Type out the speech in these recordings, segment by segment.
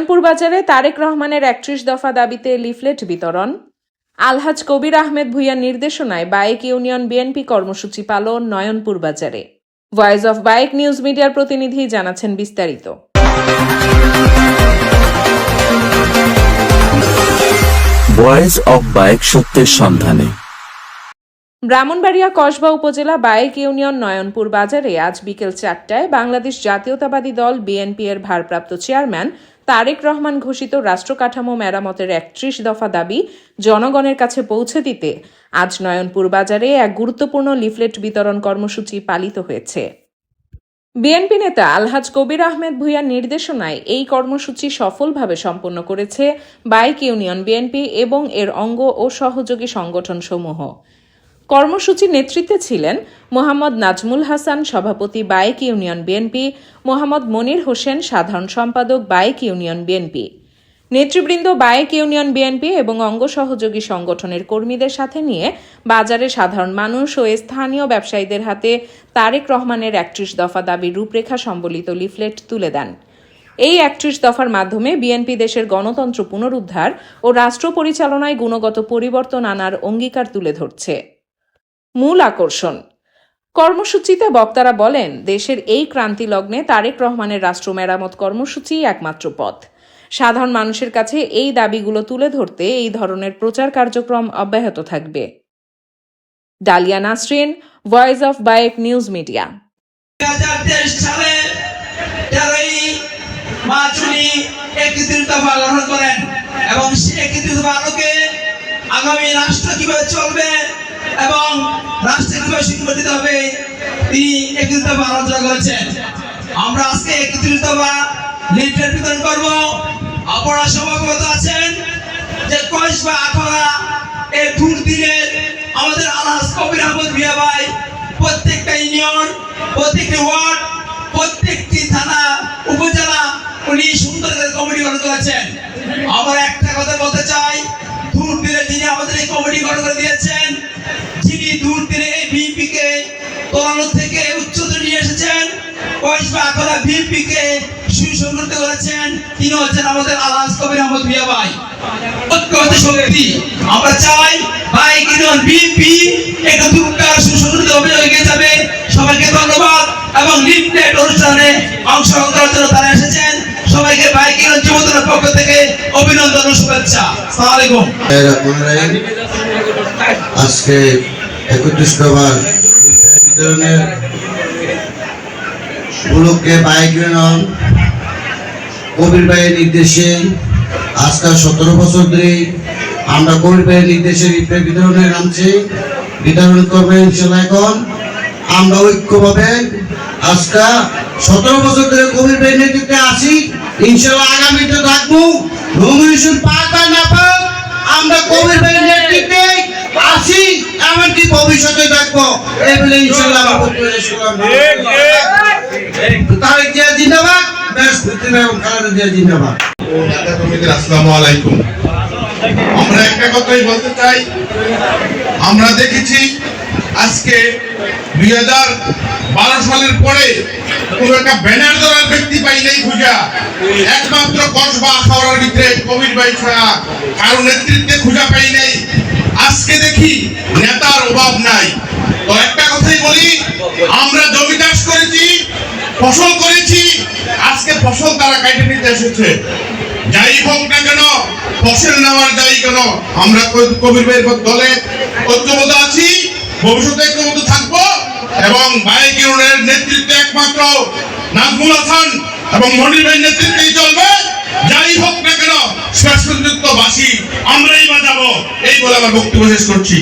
নয়নপুর বাজারে তারেক রহমানের ৩১ দফা দাবিতে লিফলেট বিতরণ, আলহাজ কবির আহমেদ ভূঁইয়ার নির্দেশনায় বায়েক ইউনিয়ন বিএনপি কর্মসূচি পালন নয়নপুর বাজারে। ভয়েস অফ বায়েক নিউজ মিডিয়ার প্রতিনিধি জানাচ্ছেন বিস্তারিত। ভয়েস অফ বায়েক সত্যের সন্ধানে। ব্রাহ্মণবাড়িয়া কসবা উপজেলা বায়েক ইউনিয়ন নয়নপুর বাজারে আজ বিকেল ৪টায় বাংলাদেশ জাতীয়তাবাদী দল বিএনপি এর ভারপ্রাপ্ত চেয়ারম্যান তারেক রহমান ঘোষিত রাষ্ট্রকাঠামো মেরামতের ৩১ দফা দাবি জনগণের কাছে পৌঁছে দিতে আজ নয়নপুর বাজারে এক গুরুত্বপূর্ণ লিফলেট বিতরণ কর্মসূচি পালিত হয়েছে। বিএনপি নেতা আলহাজ কবির আহমেদ ভূঁইয়ার নির্দেশনায় এই কর্মসূচি সফলভাবে সম্পন্ন করেছে বায়েক ইউনিয়ন বিএনপি এবং এর অঙ্গ ও সহযোগী সংগঠনসমূহ। কর্মসূচির নেতৃত্বে ছিলেন মোহাম্মদ নাজমুল হাসান, সভাপতি বায়েক ইউনিয়ন বিএনপি, মোহাম্মদ মনির হোসেন, সাধারণ সম্পাদক বায়েক ইউনিয়ন বিএনপি। নেতৃবৃন্দ বায়েক ইউনিয়ন বিএনপি এবং অঙ্গ সহযোগী সংগঠনের কর্মীদের সাথে নিয়ে বাজারে সাধারণ মানুষ ও স্থানীয় ব্যবসায়ীদের হাতে তারেক রহমানের ৩১ দফা দাবির রূপরেখা সম্বলিত লিফলেট তুলে দেন। এই ৩১ দফার মাধ্যমে বিএনপি দেশের গণতন্ত্র পুনরুদ্ধার ও রাষ্ট্র পরিচালনায় গুণগত পরিবর্তন আনার অঙ্গীকার তুলে ধরছে। মূল আকর্ষণ। কর্মসূচিতে বক্তারা বলেন, দেশের এই ক্রান্তি লগ্নে তারেক রহমানের রাষ্ট্র মেরামত কর্মসূচি একমাত্র পথ। সাধারণ মানুষের কাছে এই দাবিগুলো তুলে ধরতে এই ধরনের প্রচার কার্যক্রম অব্যাহত থাকবে। ডালিয়া নাসরিন, ভয়েস অফ বায়েক নিউজ মিডিয়া। 2023 সালে 13ই মার্চ উনি 31 দফা গ্রহণ করেন এবং সেই 31 দফা আলোকে আগামী রাষ্ট্র কিভাবে চলবে এবং রাষ্ট্র কিভাবে সংগঠিত হবে তিনি 31 দফা আলোচনা করেছেন। আমরা আজকে 31 দফা লিফলেট বিতরণ করব। আপনারা সভাপত আছেন যে কসবা আখাড়া এই দুর্দিনের আমাদের আলহাজ কবির আহমেদ ভূঁইয়া ভাই প্রত্যেকটা ইউনিয়ন, প্রত্যেকটি ওয়ার্ড, প্রত্যেকটি থানা, উপজেলা উনি সুন্দর করে কমিটি গঠন করেছেন। আমরা একটা কথা বলতে চাই, দূর দিনে যিনি আমাদের এই কমিটি গঠন করে দিয়েছেন, যিনি দূর দিনে এই বিএনপি কে তলানো থেকে উচ্চতর নিয়ে এসেছেন, কসবা আখাড়া বিএনপি কে সুসংগঠিত করেছেন, তিনি হচ্ছেন আমাদের আলহাজ কবির আহমেদ ভূঁইয়া ভাই। ঐক্যবদ্ধ শক্তি আমরা চাই বায়েক ইউনিয়ন বিএনপি একত্রিত সুসংগঠিত অভিযানে এগিয়ে যাবে। সবাইকে ধন্যবাদ এবং লিফলেট অনুষ্ঠানে অংশগ্রহণ করার জন্য তারা এসেছেন। সবাইকে বায়েক ইউনিয়ন যুবদলের পক্ষ থেকে অভিনন্দন ও শুভেচ্ছা। আসসালামু আলাইকুম। আজকে 31 দফা বিতরণের উপলক্ষে বায়েক ইউনিয়ন কবির ভাইয়ের নির্দেশে আজকাল 17 বছর ধরে আমরা কবির ভাইয়ের নির্দেশে লিফলেট বিতরণে নামছি। বিতরণ করবে ইনশাল্লাহ। এখন আমরা ঐক্যভাবে আজকে 17 বছর ধরে কবির ভাইয়ের নেতৃত্বে আছি, ইনশাল্লাহ আগামীতে থাকবো। নমিনেশন পাক বা না পাক আমরা কবির ভাইয়ের নেতৃত্বে আছি, এমনকি ভবিষ্যতে থাকবো। এই বলে ইনশাল্লাহ তারেক জিয়া জিন্দাবাদ, আসসালামু আলাইকুম। আমরা একটা কথাই বলতে চাই, আমরা দেখেছি আজকে 2012 সালের পরে কোন একটা ব্যানার ধরার ব্যক্তি পাইলেই খুঁজা একমাত্র কসবা আখাউড়ার ভিতরে কবির ভাই ছাড়া কারো নেতৃত্বে খুঁজা পাই নাই। আজকে দেখি নেতার অভাব নাই। তো একটা কথাই বলি, আমরা জমি চাষ করেছি, ফসল করেছি, আজকে ফসল তারা কাটে নিতে এসেছে। যাই হোক না কেন, ফসল নেওয়ার যাই কেন, আমরা কবির ভাইয়ের দলে ঐক্যবদ্ধ আছি, ভবিষ্যতে ঐক্যবদ্ধ থাকবো এবং বায়েক ইউনিয়নের নেতৃত্বে একমাত্র নাজমুল হাসান এবং মনির ভাইয়ের নেতৃত্বেই চলবে। যাই হোক না কেন শ্বাসযুক্ত বাসী আমরাই বাজাবো, এই বলে আমার বক্তব্য শেষ করছি।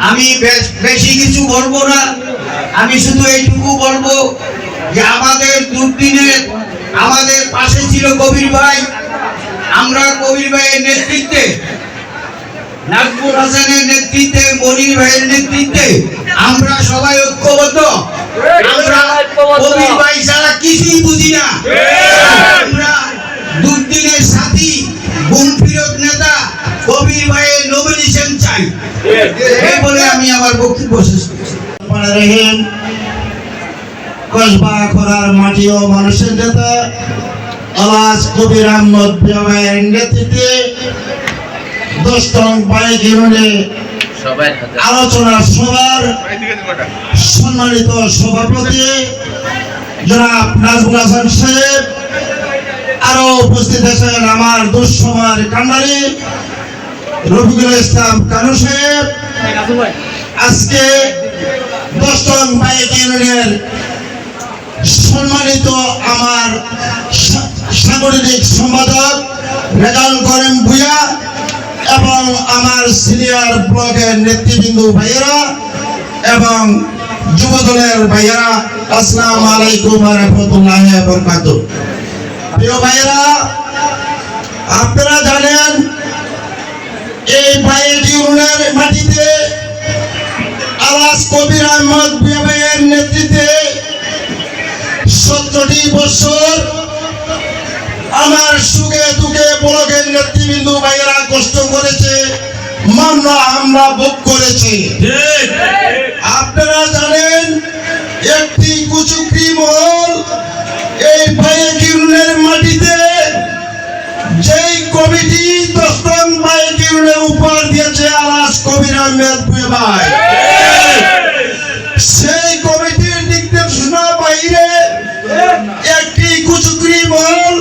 আমি বেশি কিছু বলবো না, আমি শুধু এইটুকু বলবো যে আমাদের দুর্দিনে আমাদের পাশে ছিল কবির ভাই। আমরা কবির ভাইয়ের নেতৃত্বে, নাজমুল হাসানের নেতৃত্বে, মনির ভাইয়ের নেতৃত্বে আমরা সবাই ঐক্যবদ্ধ। আমরা কবির ভাই ছাড়া কিছুই বুঝি না। আমরা দুর্দিনের সাথী, গুম ফিরত নেতা কবির ভাইয়ের নমিনেশন চাই, এই বলে আমি আমার বক্তব্য শেষ করছি। কসবা খোরার মাটি ও মানুষের নেতা আলহাজ কবির আহমদ বিয়াবাইয়ের নেতৃত্বে 10 নং বাইক ইউনিয়নে আলোচনা সভার সম্মানিত সভাপতি জনাব নাজমুল হাসান সাহেব, আরো উপস্থিত আছেন আমার দুঃসময়ের কান্ডারি রফিকুল ইসলাম কানু সাহেব। আজকে 10 নং বাইক ইউনিয়নের সম্মানিত আমার সাংগঠনিক সম্পাদক রেজাউল করিম ভূঁইয়া এবং আমার সিনিয়র ব্লকের নেতৃবৃন্দ ভাইয়েরা এবং যুবদলের ভাইয়েরা, আসসালামু আলাইকুম ওয়া রাহমাতুল্লাহি ওয়া বারাকাতুহু। প্রিয় ভাইয়েরা, আপনারা জানেন এই বাইক ইউনিয়নের মাটিতে আলহাজ কবির আহমদ বিয়াবাইয়ের নেতৃত্বে 17টি বছর আমার সুখে দুঃখে ব্লকের নেতৃবৃন্দ ভাইয়েরা কষ্ট করেছে, মামলা আমরা ভোগ করেছি। আপনারা জানেন একটি কুচুকরি মহল এই বাইক ইউনিয়নের মাটিতে যেই কমিটি 10 নং বাইক ইউনিয়নের উপহার দিয়েছে আলহাজ কবির আহমেদ বিয়াবাই, সেই কমিটির নির্দেশনা বাইরে একটি কুচুকরি মহল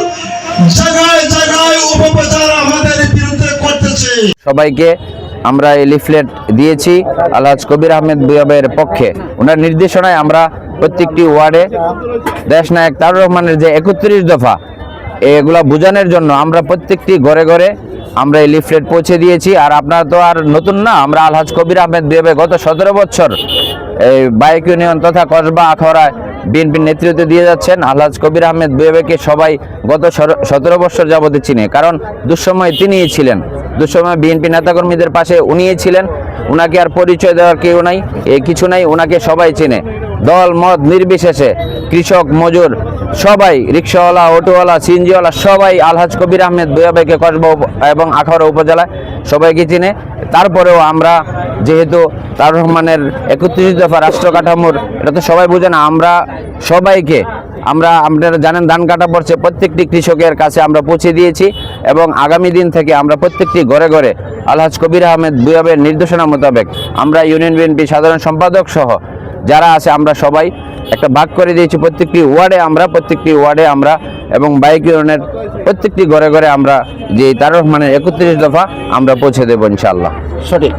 জায়গায় জায়গায় অপপ্রচার আমাদের বিরুদ্ধে করতেছে। সবাইকে আমরা এই লিফলেট দিয়েছি আলহাজ কবির আহমেদ বিয়াবাইয়ের পক্ষে। ওনার নির্দেশনায় আমরা প্রত্যেকটি ওয়ার্ডে দেশনায়ক তারুর রহমানের যে 31 দফা এগুলা বোঝানোর জন্য আমরা প্রত্যেকটি ঘরে ঘরে আমরা এই লিফলেট পৌঁছে দিয়েছি। আর আপনারা তো আর নতুন না, আমরা আলহাজ কবির আহমেদ বিয়াবাই গত 17 বছর এই বাইক ইউনিয়ন তথা কসবা আখাউড়ায় বিএনপির নেতৃত্ব দিয়ে যাচ্ছেন। আলহাজ কবির আহমেদ বিয়াবাইকে সবাই গত 17 বছর যাবতীয় চিনে, কারণ দুঃসময় তিনিই ছিলেন, দুঃসময় বিএনপি নেতাকর্মীদের পাশে উনিই ছিলেন। ওনাকে আর পরিচয় দেওয়ার কেউ নাই, এই কিছু নাই, ওনাকে সবাই চেনে, দল মত নির্বিশেষে, কৃষক মজুর সবাই, রিক্সাওয়ালা, অটোওয়ালা, সিএনজিওয়ালা সবাই আলহাজ কবির আহমেদ বিয়াবাইকে কসবা এবং আখাউড়া উপজেলায় সবাইকে চিনে। তারপরেও আমরা যেহেতু তারুর রহমানের 31 দফা রাষ্ট্র কাঠামোর এটা তো সবাই বুঝে না, আমরা সবাইকে আপনারা জানেন ধান কাটা পড়ছে, প্রত্যেকটি কৃষকের কাছে আমরা পৌঁছে দিয়েছি এবং আগামী দিন থেকে আমরা প্রত্যেকটি ঘরে ঘরে আলহাজ কবির আহমেদ বিয়াবাইয়ের নির্দেশনা মোতাবেক আমরা ইউনিয়ন বিএনপি সাধারণ সম্পাদক সহ যারা আছে আমরা সবাই একটা ভাগ করে দিয়েছি। প্রত্যেকটি ওয়ার্ডে আমরা এবং বাইক ইউনিয়নের প্রত্যেকটি ঘরে ঘরে আমরা যে তারুর রহমানের 31 দফা আমরা পৌঁছে দেবো ইনশাআল্লাহ। সঠিক